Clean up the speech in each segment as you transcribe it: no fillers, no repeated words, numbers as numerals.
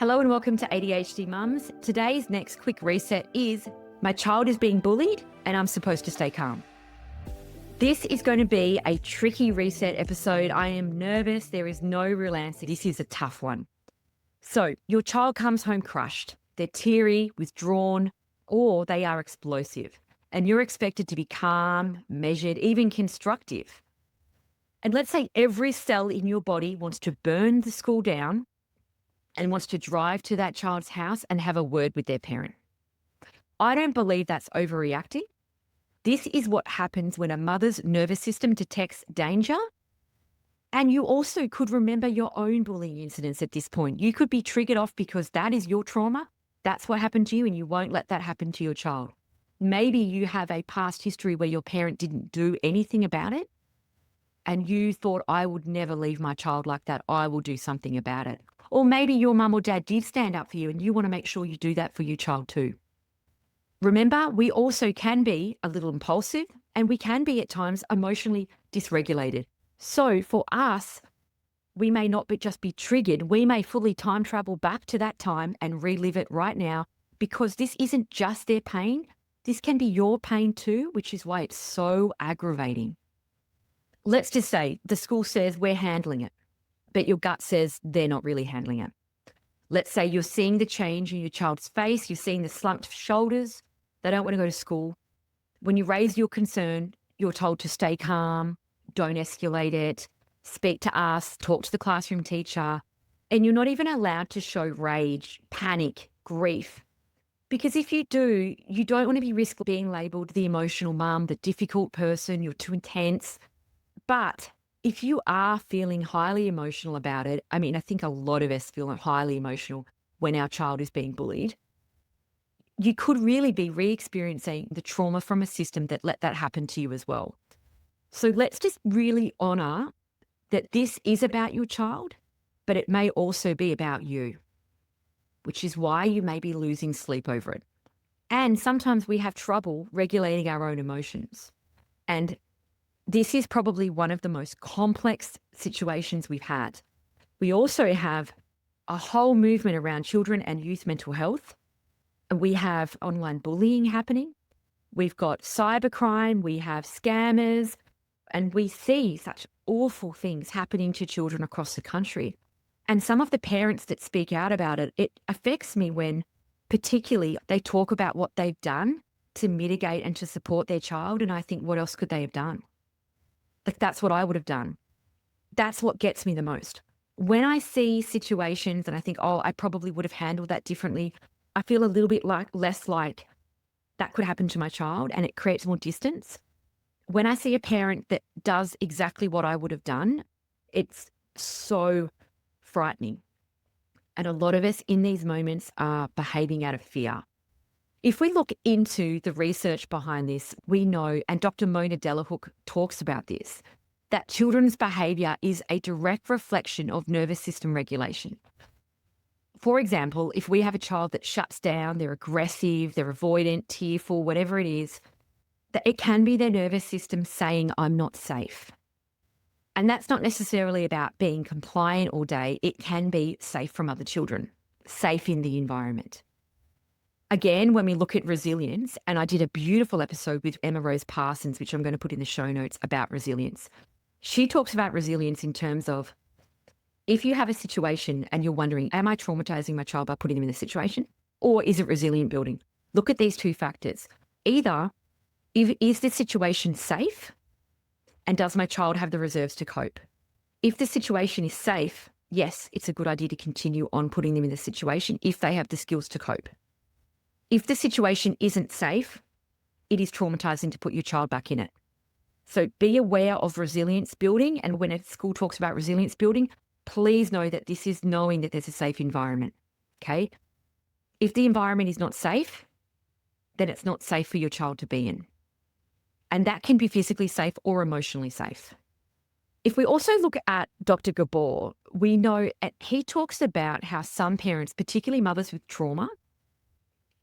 Hello and welcome to ADHD Mums. Today's next quick reset is my child is being bullied and I'm supposed to stay calm. This is going to be a tricky reset episode. I am nervous. There is no real answer. This is a tough one. So your child comes home crushed. They're teary, withdrawn, or they are explosive. And you're expected to be calm, measured, even constructive. And let's say every cell in your body wants to burn the school down and wants to drive to that child's house and have a word with their parent. I don't believe that's overreacting. This is what happens when a mother's nervous system detects danger. And you also could remember your own bullying incidents at this point. You could be triggered off because that is your trauma. That's what happened to you and you won't let that happen to your child. Maybe you have a past history where your parent didn't do anything about it and you thought, I would never leave my child like that. I will do something about it. Or maybe your mum or dad did stand up for you and you want to make sure you do that for your child too. Remember, we also can be a little impulsive and we can be at times emotionally dysregulated. So for us, we may not just be triggered. We may fully time travel back to that time and relive it right now because this isn't just their pain. This can be your pain too, which is why it's so aggravating. Let's just say the school says we're handling it, but your gut says they're not really handling it. Let's say you're seeing the change in your child's face, you're seeing the slumped shoulders, they don't want to go to school. When you raise your concern, you're told to stay calm, don't escalate it, speak to us, talk to the classroom teacher, and you're not even allowed to show rage, panic, grief. Because if you do, you don't want to be risk being labelled the emotional mum, the difficult person, you're too intense. But if you are feeling highly emotional about it, I think a lot of us feel highly emotional when our child is being bullied, you could really be re-experiencing the trauma from a system that let that happen to you as well. So let's just really honour that this is about your child, but it may also be about you, which is why you may be losing sleep over it. And sometimes we have trouble regulating our own emotions. And this is probably one of the most complex situations we've had. We also have a whole movement around children and youth mental health. We have online bullying happening. We've got cybercrime. We have scammers. And we see such awful things happening to children across the country. And some of the parents that speak out about it, it affects me when particularly they talk about what they've done to mitigate and to support their child. And I think, what else could they have done? Like, that's what I would have done. That's what gets me the most. When I see situations and I think, I probably would have handled that differently, I feel a little bit less like that could happen to my child and it creates more distance. When I see a parent that does exactly what I would have done, it's so frightening. And a lot of us in these moments are behaving out of fear. If we look into the research behind this, we know, and Dr Mona Delahooke talks about this, that children's behaviour is a direct reflection of nervous system regulation. For example, if we have a child that shuts down, they're aggressive, they're avoidant, tearful, whatever it is, that it can be their nervous system saying, I'm not safe. And that's not necessarily about being compliant all day. It can be safe from other children, safe in the environment. Again, when we look at resilience, and I did a beautiful episode with Emma Rose Parsons, which I'm going to put in the show notes, about resilience. She talks about resilience in terms of, if you have a situation and you're wondering, am I traumatizing my child by putting them in this situation? Or is it resilient building? Look at these two factors. Either, is this situation safe? And does my child have the reserves to cope? If the situation is safe, yes, it's a good idea to continue on putting them in the situation if they have the skills to cope. If the situation isn't safe, it is traumatizing to put your child back in it. So be aware of resilience building. And when a school talks about resilience building, please know that this is knowing that there's a safe environment, okay? If the environment is not safe, then it's not safe for your child to be in. And that can be physically safe or emotionally safe. If we also look at Dr Gabor, we know he talks about how some parents, particularly mothers with trauma,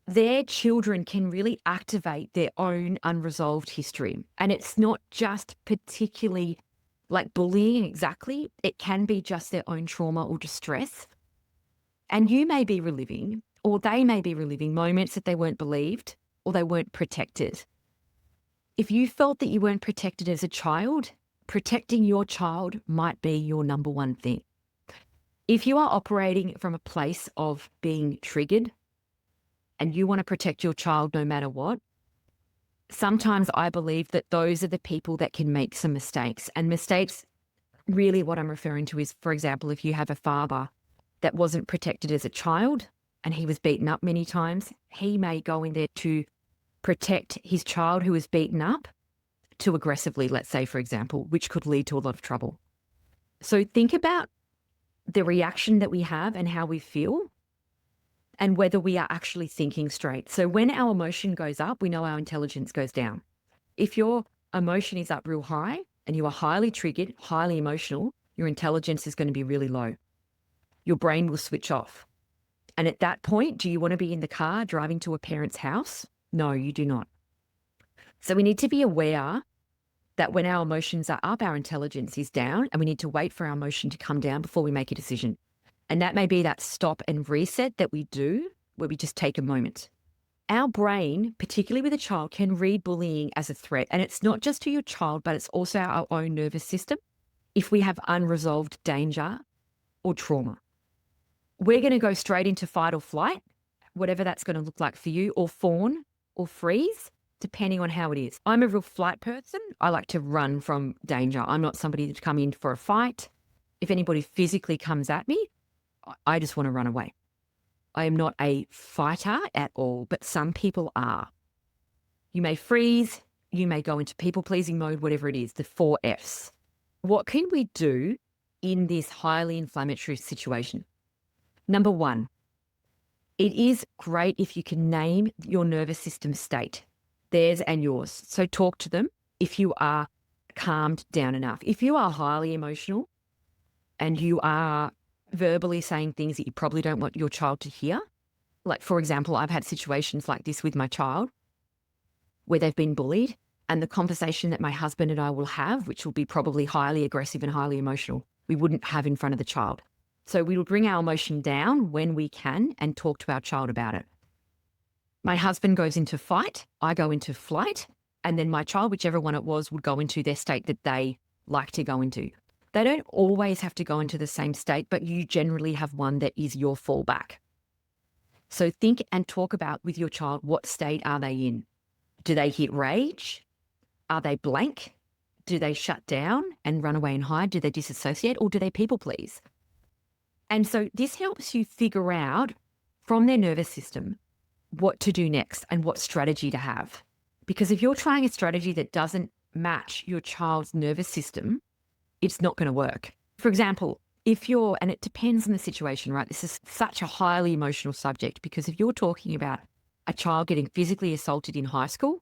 their children can really activate their own unresolved history. And it's not just particularly like bullying exactly. It can be just their own trauma or distress. And you may be reliving, or they may be reliving moments that they weren't believed or they weren't protected. If you felt that you weren't protected as a child, protecting your child might be your number one thing. If you are operating from a place of being triggered and you want to protect your child no matter what, sometimes I believe that those are the people that can make some mistakes. And mistakes, really what I'm referring to is, for example, if you have a father that wasn't protected as a child and he was beaten up many times, he may go in there to protect his child who was beaten up too aggressively, let's say, for example, which could lead to a lot of trouble. So think about the reaction that we have and how we feel and whether we are actually thinking straight. So when our emotion goes up, we know our intelligence goes down. If your emotion is up real high and you are highly triggered, highly emotional, your intelligence is going to be really low. Your brain will switch off. And at that point, do you want to be in the car driving to a parent's house? No, you do not. So we need to be aware that when our emotions are up, our intelligence is down, and we need to wait for our emotion to come down before we make a decision. And that may be that stop and reset that we do, where we just take a moment. Our brain, particularly with a child, can read bullying as a threat. And it's not just to your child, but it's also our own nervous system. If we have unresolved danger or trauma, we're going to go straight into fight or flight, whatever that's going to look like for you, or fawn or freeze, depending on how it is. I'm a real flight person. I like to run from danger. I'm not somebody to come in for a fight. If anybody physically comes at me, I just want to run away. I am not a fighter at all, but some people are. You may freeze, you may go into people-pleasing mode, whatever it is, the 4 Fs. What can we do in this highly inflammatory situation? Number 1, it is great if you can name your nervous system state, theirs and yours. So talk to them if you are calmed down enough. If you are highly emotional and you are verbally saying things that you probably don't want your child to hear, like, for example, I've had situations like this with my child where they've been bullied, and the conversation that my husband and I will have, which will be probably highly aggressive and highly emotional, we wouldn't have in front of the child. So we will bring our emotion down when we can and talk to our child about it. My husband goes into fight, I go into flight, and then my child, whichever one it was, would go into their state that they like to go into. They don't always have to go into the same state, but you generally have one that is your fallback. So think and talk about with your child, what state are they in? Do they hit rage? Are they blank? Do they shut down and run away and hide? Do they disassociate, or do they people please? And so this helps you figure out from their nervous system what to do next and what strategy to have. Because if you're trying a strategy that doesn't match your child's nervous system, it's not going to work. For example, and it depends on the situation, right? This is such a highly emotional subject, because if you're talking about a child getting physically assaulted in high school,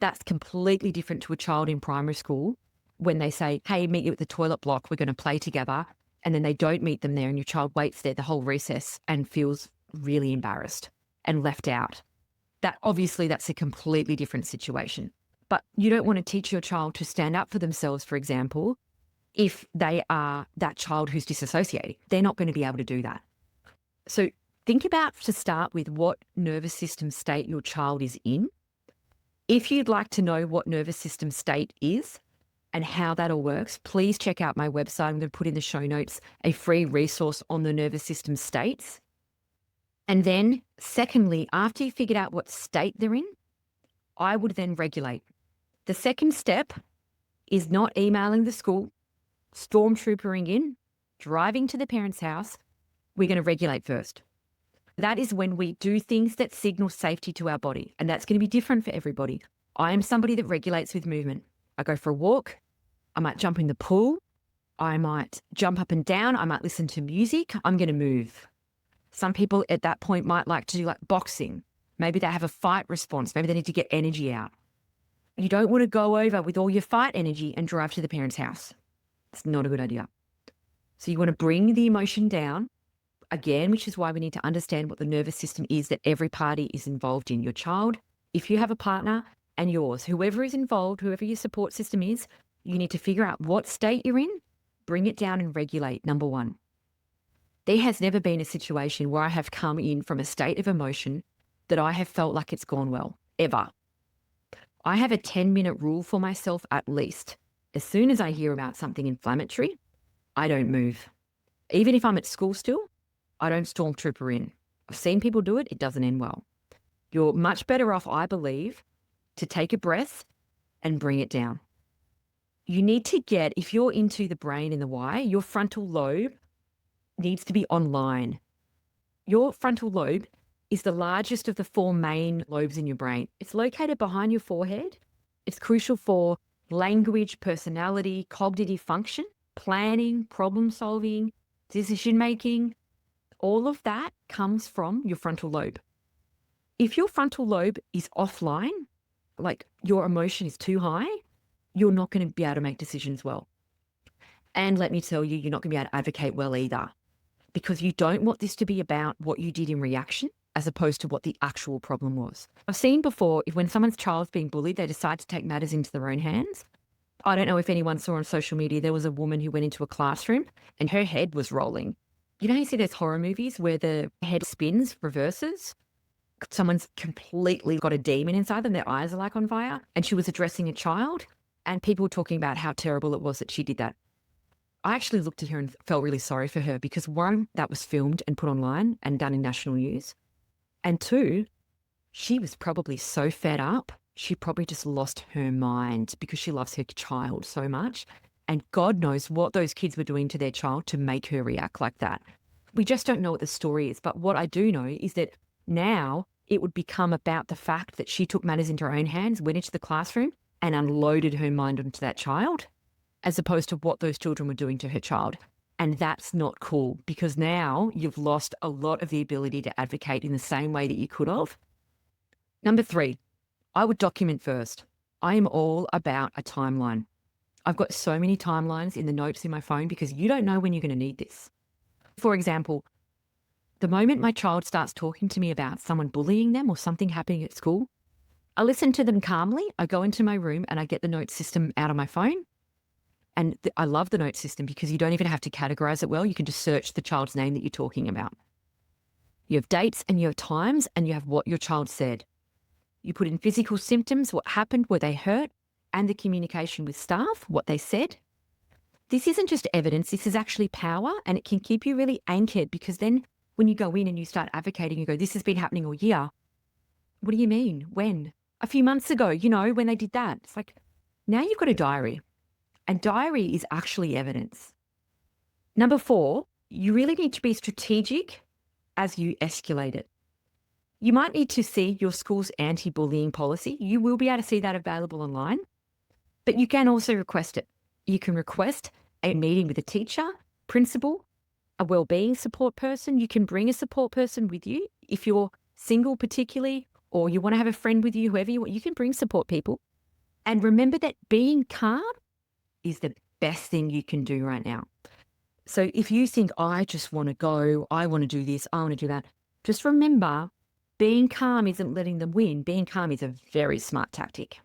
that's completely different to a child in primary school when they say, hey, meet you at the toilet block, we're going to play together. And then they don't meet them there and your child waits there the whole recess and feels really embarrassed and left out. That's a completely different situation. But you don't want to teach your child to stand up for themselves, for example, if they are that child who's disassociating. They're not going to be able to do that. So think about, to start with, what nervous system state your child is in. If you'd like to know what nervous system state is and how that all works, please check out my website. I'm going to put in the show notes a free resource on the nervous system states. And then secondly, after you figured out what state they're in, I would then regulate. The second step is not emailing the school, stormtroopering in, driving to the parent's house. We're going to regulate first. That is when we do things that signal safety to our body, and that's going to be different for everybody. I am somebody that regulates with movement. I go for a walk. I might jump in the pool. I might jump up and down. I might listen to music. I'm going to move. Some people at that point might like to do like boxing. Maybe they have a fight response. Maybe they need to get energy out. You don't want to go over with all your fight energy and drive to the parent's house. It's not a good idea. So you want to bring the emotion down, again, which is why we need to understand what the nervous system is that every party is involved in. Your child, if you have a partner, and yours, whoever is involved, whoever your support system is, you need to figure out what state you're in, bring it down and regulate, number 1. There has never been a situation where I have come in from a state of emotion that I have felt like it's gone well, ever. I have a 10-minute rule for myself at least. As soon as I hear about something inflammatory, I don't move. Even if I'm at school still, I don't stormtrooper in. I've seen people do it. It doesn't end well. You're much better off, I believe, to take a breath and bring it down. You need to get, if you're into the brain and the why, your frontal lobe needs to be online. Your frontal lobe is the largest of the 4 main lobes in your brain. It's located behind your forehead. It's crucial for language, personality, cognitive function, planning, problem solving, decision making. All of that comes from your frontal lobe. If your frontal lobe is offline, like your emotion is too high, you're not going to be able to make decisions well. And let me tell you, you're not going to be able to advocate well either, because you don't want this to be about what you did in reaction as opposed to what the actual problem was. I've seen before, when someone's child's being bullied, they decide to take matters into their own hands. I don't know if anyone saw on social media, there was a woman who went into a classroom and her head was rolling. You know, you see those horror movies where the head spins, reverses? Someone's completely got a demon inside them. Their eyes are like on fire. And she was addressing a child and people were talking about how terrible it was that she did that. I actually looked at her and felt really sorry for her because 1, that was filmed and put online and done in national news. And 2, she was probably so fed up, she probably just lost her mind because she loves her child so much. And God knows what those kids were doing to their child to make her react like that. We just don't know what the story is. But what I do know is that now it would become about the fact that she took matters into her own hands, went into the classroom and unloaded her mind onto that child, as opposed to what those children were doing to her child. And that's not cool, because now you've lost a lot of the ability to advocate in the same way that you could have. Number 3, I would document first. I am all about a timeline. I've got so many timelines in the notes in my phone because you don't know when you're going to need this. For example, the moment my child starts talking to me about someone bullying them or something happening at school, I listen to them calmly. I go into my room and I get the note system out of my phone. And I love the note system because you don't even have to categorize it well. You can just search the child's name that you're talking about. You have dates and you have times and you have what your child said. You put in physical symptoms, what happened, were they hurt, and the communication with staff, what they said. This isn't just evidence, this is actually power, and it can keep you really anchored, because then when you go in and you start advocating, you go, this has been happening all year. What do you mean? When? A few months ago, when they did that. It's like, now you've got a diary. And diary is actually evidence. Number 4, you really need to be strategic as you escalate it. You might need to see your school's anti-bullying policy. You will be able to see that available online, but you can also request it. You can request a meeting with a teacher, principal, a wellbeing support person. You can bring a support person with you. If you're single particularly, or you want to have a friend with you, whoever you want, you can bring support people. And remember that being calm is the best thing you can do right now. So if you think, I just want to go, I want to do this, I want to do that, just remember, being calm isn't letting them win. Being calm is a very smart tactic.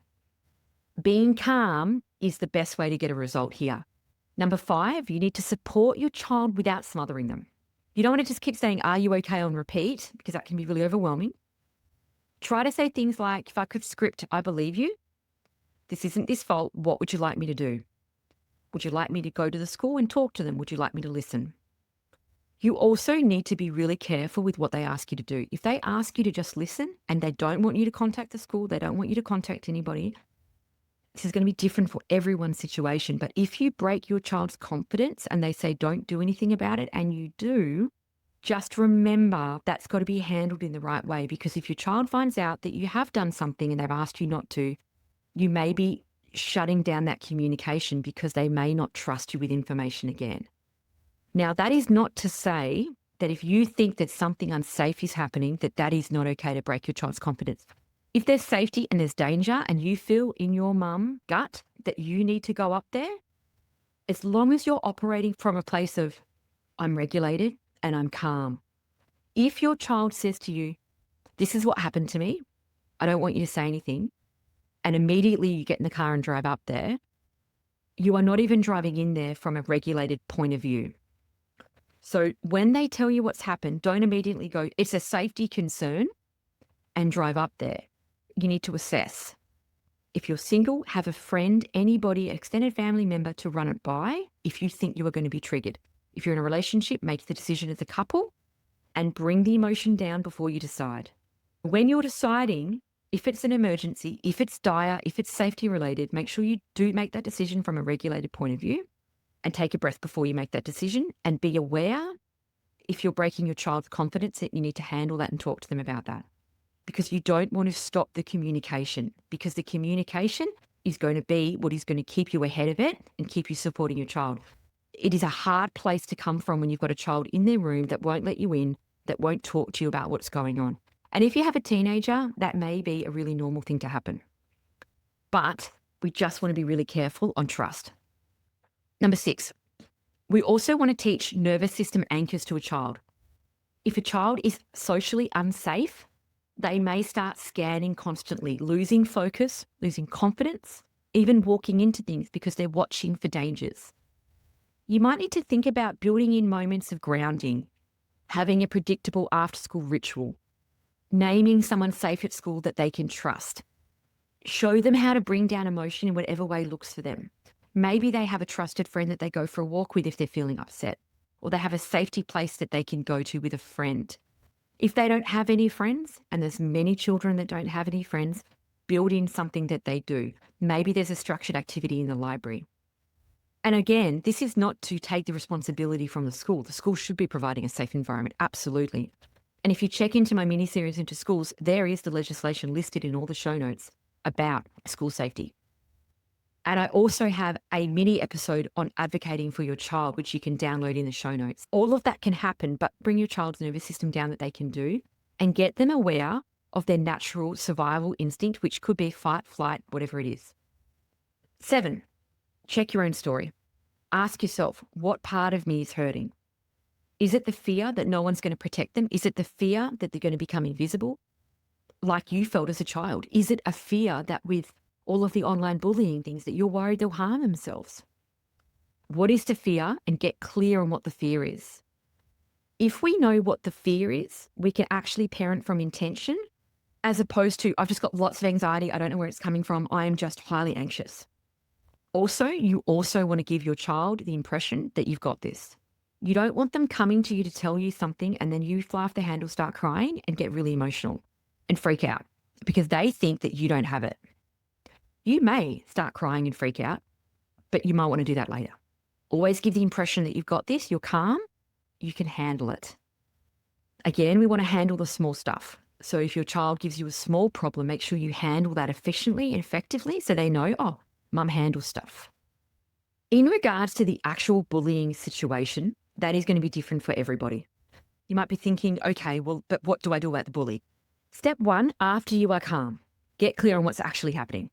Being calm is the best way to get a result here. Number 5, you need to support your child without smothering them. You don't want to just keep saying, are you okay, on repeat, because that can be really overwhelming. Try to say things like, if I could script, I believe you. This isn't this fault. What would you like me to do? Would you like me to go to the school and talk to them? Would you like me to listen? You also need to be really careful with what they ask you to do. If they ask you to just listen and they don't want you to contact the school, they don't want you to contact anybody, this is going to be different for everyone's situation. But if you break your child's confidence and they say, don't do anything about it, and you do, just remember that's got to be handled in the right way. Because if your child finds out that you have done something and they've asked you not to, you may be shutting down that communication because they may not trust you with information again. Now, that is not to say that if you think that something unsafe is happening, that is not okay to break your child's confidence. If there's safety and there's danger and you feel in your mum gut that you need to go up there, as long as you're operating from a place of, I'm regulated and I'm calm. If your child says to you, this is what happened to me, I don't want you to say anything, and immediately you get in the car and drive up there, you are not even driving in there from a regulated point of view. So when they tell you what's happened, don't immediately go, it's a safety concern, and drive up there. You need to assess. If you're single, have a friend, anybody, extended family member to run it by if you think you are going to be triggered. If you're in a relationship, make the decision as a couple and bring the emotion down before you decide. When you're deciding if it's an emergency, if it's dire, if it's safety related, make sure you do make that decision from a regulated point of view and take a breath before you make that decision, and be aware if you're breaking your child's confidence that you need to handle that and talk to them about that. Because you don't want to stop the communication, because the communication is going to be what is going to keep you ahead of it and keep you supporting your child. It is a hard place to come from when you've got a child in their room that won't let you in, that won't talk to you about what's going on. And if you have a teenager, that may be a really normal thing to happen. But we just want to be really careful on trust. Number 6, we also want to teach nervous system anchors to a child. If a child is socially unsafe, they may start scanning constantly, losing focus, losing confidence, even walking into things because they're watching for dangers. You might need to think about building in moments of grounding, having a predictable after-school ritual, naming someone safe at school that they can trust. Show them how to bring down emotion in whatever way looks for them. Maybe they have a trusted friend that they go for a walk with if they're feeling upset, or they have a safety place that they can go to with a friend. If they don't have any friends, and there's many children that don't have any friends, build in something that they do. Maybe there's a structured activity in the library. And again, this is not to take the responsibility from the school. The school should be providing a safe environment, absolutely. And if you check into my mini-series into schools, there is the legislation listed in all the show notes about school safety. And I also have a mini episode on advocating for your child, which you can download in the show notes. All of that can happen, but bring your child's nervous system down that they can do and get them aware of their natural survival instinct, which could be fight, flight, whatever it is. 7, check your own story. Ask yourself, what part of me is hurting? Is it the fear that no one's going to protect them? Is it the fear that they're going to become invisible, like you felt as a child? Is it a fear that with all of the online bullying things that you're worried they'll harm themselves? What is the fear, and get clear on what the fear is. If we know what the fear is, we can actually parent from intention, as opposed to, I've just got lots of anxiety, I don't know where it's coming from, I am just highly anxious. Also, you also want to give your child the impression that you've got this. You don't want them coming to you to tell you something and then you fly off the handle, start crying and get really emotional and freak out because they think that you don't have it. You may start crying and freak out, but you might want to do that later. Always give the impression that you've got this, you're calm, you can handle it. Again, we want to handle the small stuff. So if your child gives you a small problem, make sure you handle that efficiently and effectively so they know, oh, mum handles stuff. In regards to the actual bullying situation, that is going to be different for everybody. You might be thinking, okay, well, but what do I do about the bully? Step 1, after you are calm, get clear on what's actually happening.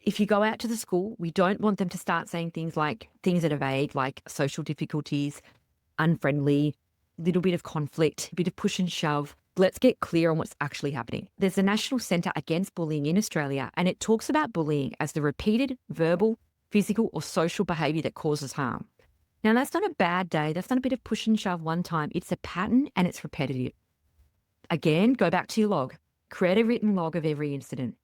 If you go out to the school, we don't want them to start saying things that are vague, like social difficulties, unfriendly, little bit of conflict, a bit of push and shove. Let's get clear on what's actually happening. There's a National Centre Against Bullying in Australia, and it talks about bullying as the repeated verbal, physical, or social behaviour that causes harm. Now, that's not a bad day. That's not a bit of push and shove one time. It's a pattern and it's repetitive. Again, go back to your log. Create a written log of every incident.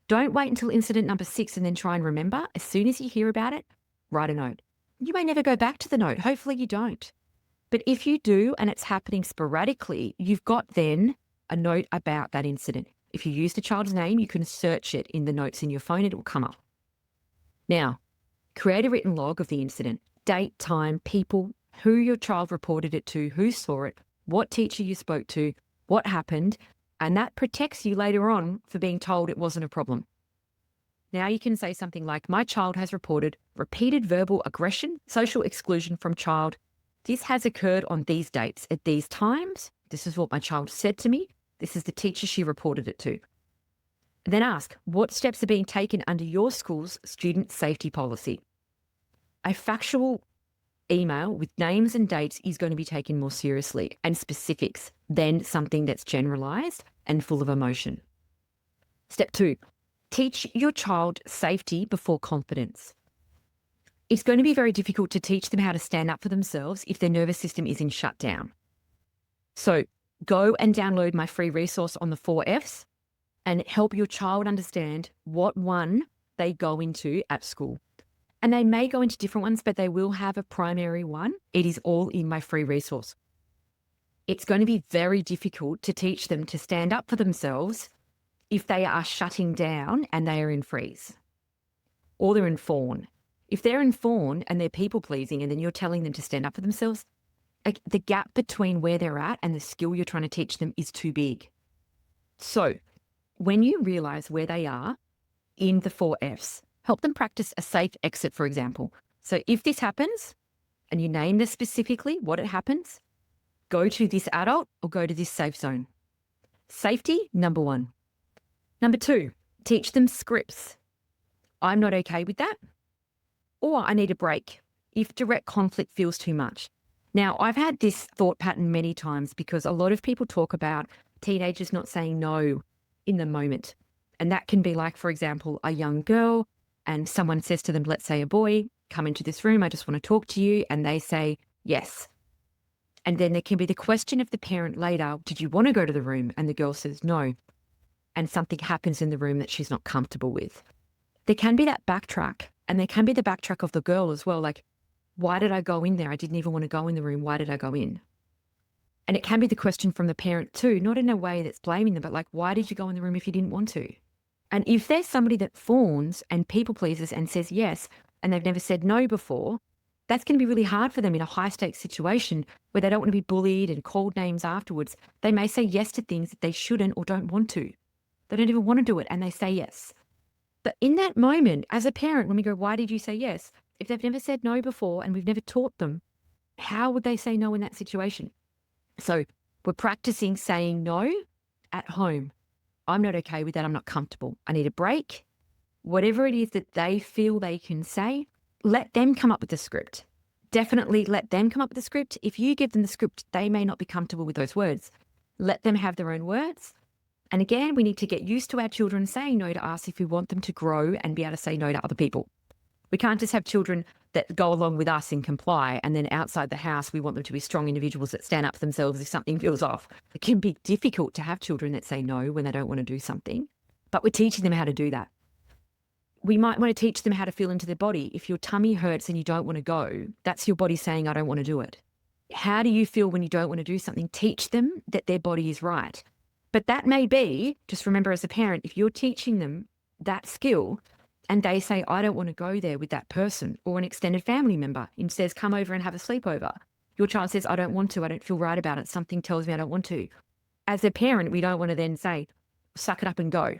Don't wait until incident number 6 and then try and remember. As soon as you hear about it, write a note. You may never go back to the note. Hopefully you don't. But if you do and it's happening sporadically, you've got then a note about that incident. If you use the child's name, you can search it in the notes in your phone. It will come up. Now, create a written log of the incident. Date, time, people, who your child reported it to, who saw it, what teacher you spoke to, what happened, and that protects you later on for being told it wasn't a problem. Now you can say something like, my child has reported repeated verbal aggression, social exclusion from child. This has occurred on these dates at these times. This is what my child said to me. This is the teacher she reported it to. Then ask, what steps are being taken under your school's student safety policy? A factual email with names and dates is going to be taken more seriously and specifics than something that's generalized and full of emotion. Step 2, teach your child safety before confidence. It's going to be very difficult to teach them how to stand up for themselves if their nervous system is in shutdown. So go and download my free resource on the 4Fs and help your child understand what one they go into at school. And they may go into different ones, but they will have a primary one. It is all in my free resource. It's going to be very difficult to teach them to stand up for themselves if they are shutting down and they are in freeze or they're in fawn. If they're in fawn and they're people pleasing and then you're telling them to stand up for themselves, the gap between where they're at and the skill you're trying to teach them is too big. So when you realize where they are in the 4Fs, help them practice a safe exit, for example. So if this happens and you name this specifically, what it happens, go to this adult or go to this safe zone. Safety, number one. Number two, teach them scripts. I'm not okay with that. Or I need a break if direct conflict feels too much. Now, I've had this thought pattern many times because a lot of people talk about teenagers not saying no in the moment. And that can be like, for example, a young girl and someone says to them, let's say a boy, come into this room, I just want to talk to you. And they say, yes. And then there can be the question of the parent later, did you want to go to the room? And the girl says no. And something happens in the room that she's not comfortable with. There can be that backtrack, and there can be the backtrack of the girl as well. Like, why did I go in there? I didn't even want to go in the room. Why did I go in? And it can be the question from the parent too, not in a way that's blaming them, but like, why did you go in the room if you didn't want to? And if there's somebody that fawns and people pleases and says yes, and they've never said no before, that's going to be really hard for them in a high stakes situation where they don't want to be bullied and called names afterwards. They may say yes to things that they shouldn't or don't want to. They don't even want to do it and they say yes. But in that moment, as a parent, when we go, why did you say yes? If they've never said no before and we've never taught them, how would they say no in that situation? So we're practicing saying no at home. I'm not okay with that. I'm not comfortable. I need a break. Whatever it is that they feel they can say, let them come up with the script. Definitely let them come up with the script. If you give them the script, they may not be comfortable with those words. Let them have their own words. And again, we need to get used to our children saying no to us if we want them to grow and be able to say no to other people. We can't just have children that go along with us and comply, and then outside the house, we want them to be strong individuals that stand up for themselves if something feels off. It can be difficult to have children that say no when they don't want to do something, but we're teaching them how to do that. We might want to teach them how to feel into their body. If your tummy hurts and you don't want to go, that's your body saying, I don't want to do it. How do you feel when you don't want to do something? Teach them that their body is right. But that may be, just remember as a parent, if you're teaching them that skill and they say, I don't want to go there with that person, or an extended family member and says, come over and have a sleepover. Your child says, I don't want to, I don't feel right about it. Something tells me I don't want to. As a parent, we don't want to then say, suck it up and go,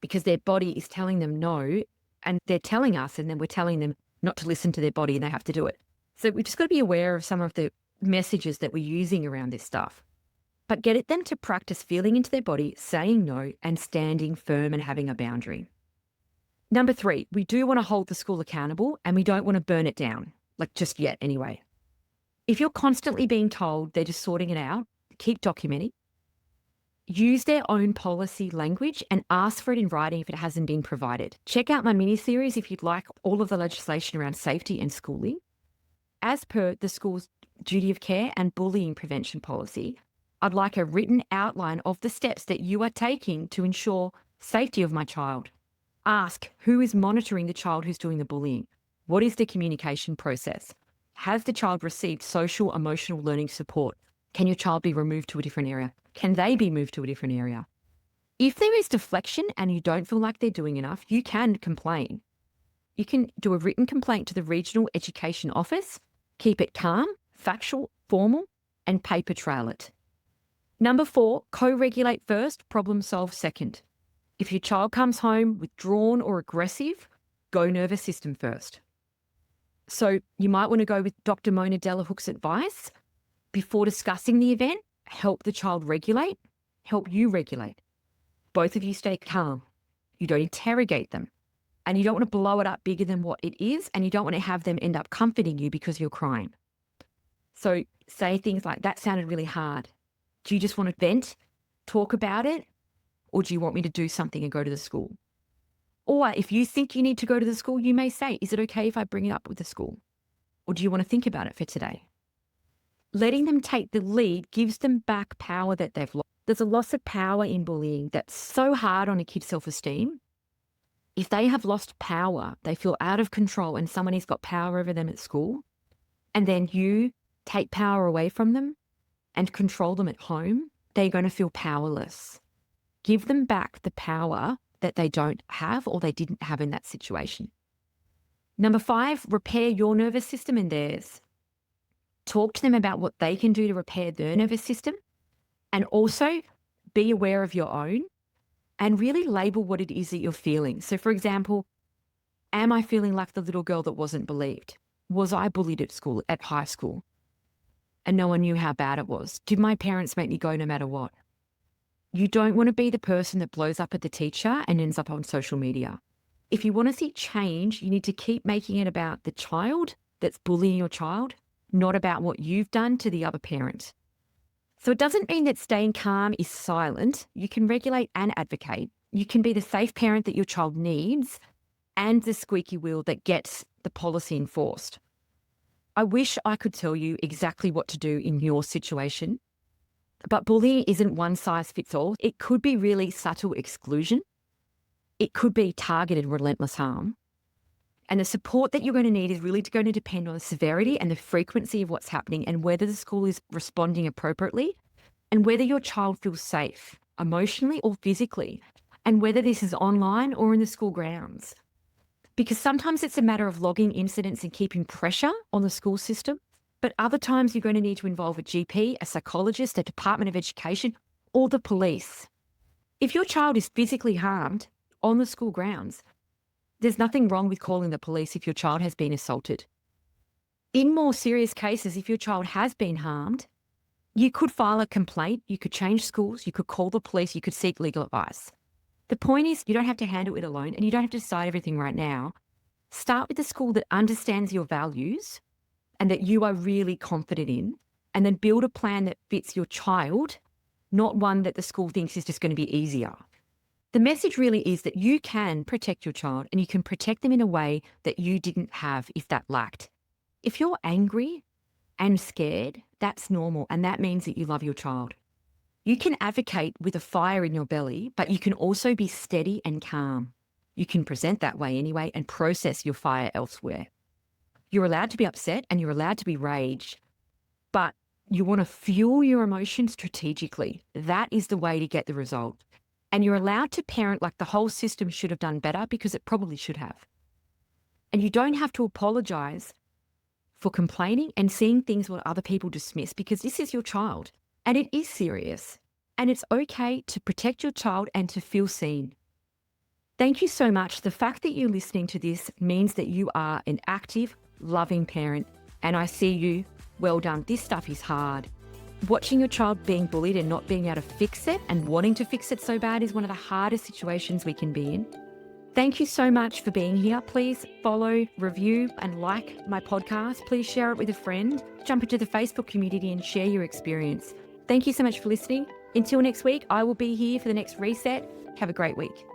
because their body is telling them no, and they're telling us, and then we're telling them not to listen to their body and they have to do it. So we've just got to be aware of some of the messages that we're using around this stuff. But get them to practice feeling into their body, saying no, and standing firm and having a boundary. Number 3, we do want to hold the school accountable and we don't want to burn it down, like just yet anyway. If you're constantly being told they're just sorting it out, keep documenting. Use their own policy language and ask for it in writing if it hasn't been provided. Check out my mini-series if you'd like all of the legislation around safety and schooling. As per the school's duty of care and bullying prevention policy, I'd like a written outline of the steps that you are taking to ensure safety of my child. Ask who is monitoring the child who's doing the bullying. What is the communication process? Has the child received social, emotional learning support? Can your child be removed to a different area? Can they be moved to a different area? If there is deflection and you don't feel like they're doing enough, you can complain. You can do a written complaint to the Regional Education Office, keep it calm, factual, formal, and paper trail it. Number 4, co-regulate first, problem solve second. If your child comes home withdrawn or aggressive, go nervous system first. So you might want to go with Dr. Mona Delahooke's advice. Before discussing the event, help the child regulate, help you regulate. Both of you stay calm. You don't interrogate them. And you don't want to blow it up bigger than what it is, and you don't want to have them end up comforting you because you're crying. So say things like, that sounded really hard. Do you just want to vent, talk about it, or do you want me to do something and go to the school? Or if you think you need to go to the school, you may say, is it okay if I bring it up with the school? Or do you want to think about it for today? Letting them take the lead gives them back power that they've lost. There's a loss of power in bullying that's so hard on a kid's self-esteem. If they have lost power, they feel out of control and someone has got power over them at school, and then you take power away from them and control them at home, they're going to feel powerless. Give them back the power that they don't have or they didn't have in that situation. Number 5, repair your nervous system and theirs. Talk to them about what they can do to repair their nervous system, and also be aware of your own and really label what it is that you're feeling. So for example, am I feeling like the little girl that wasn't believed? Was I bullied at school, at high school, and no one knew how bad it was? Did my parents make me go no matter what? You don't want to be the person that blows up at the teacher and ends up on social media. If you want to see change, you need to keep making it about the child that's bullying your child, not about what you've done to the other parent. So it doesn't mean that staying calm is silent. You can regulate and advocate. You can be the safe parent that your child needs and the squeaky wheel that gets the policy enforced. I wish I could tell you exactly what to do in your situation, but bullying isn't one size fits all. It could be really subtle exclusion. It could be targeted relentless harm. And the support that you're going to need is really going to depend on the severity and the frequency of what's happening and whether the school is responding appropriately and whether your child feels safe emotionally or physically and whether this is online or in the school grounds. Because sometimes it's a matter of logging incidents and keeping pressure on the school system, but other times you're going to need to involve a GP, a psychologist, a Department of Education, or the police. If your child is physically harmed on the school grounds, there's nothing wrong with calling the police if your child has been assaulted. In more serious cases, if your child has been harmed, you could file a complaint, you could change schools, you could call the police, you could seek legal advice. The point is, you don't have to handle it alone and you don't have to decide everything right now. Start with a school that understands your values and that you are really confident in, and then build a plan that fits your child, not one that the school thinks is just going to be easier. The message really is that you can protect your child and you can protect them in a way that you didn't have if that lacked. If you're angry and scared, that's normal, and that means that you love your child. You can advocate with a fire in your belly, but you can also be steady and calm. You can present that way anyway and process your fire elsewhere. You're allowed to be upset and you're allowed to be rage, but you want to fuel your emotions strategically. That is the way to get the result. And you're allowed to parent like the whole system should have done better, because it probably should have. And you don't have to apologize for complaining and seeing things what other people dismiss, because this is your child and it is serious. And it's okay to protect your child and to feel seen. Thank you so much. The fact that you're listening to this means that you are an active, loving parent. And I see you. Well done. This stuff is hard. Watching your child being bullied and not being able to fix it and wanting to fix it so bad is one of the hardest situations we can be in. Thank you so much for being here. Please follow, review, and like my podcast. Please share it with a friend. Jump into the Facebook community and share your experience. Thank you so much for listening. Until next week, I will be here for the next reset. Have a great week.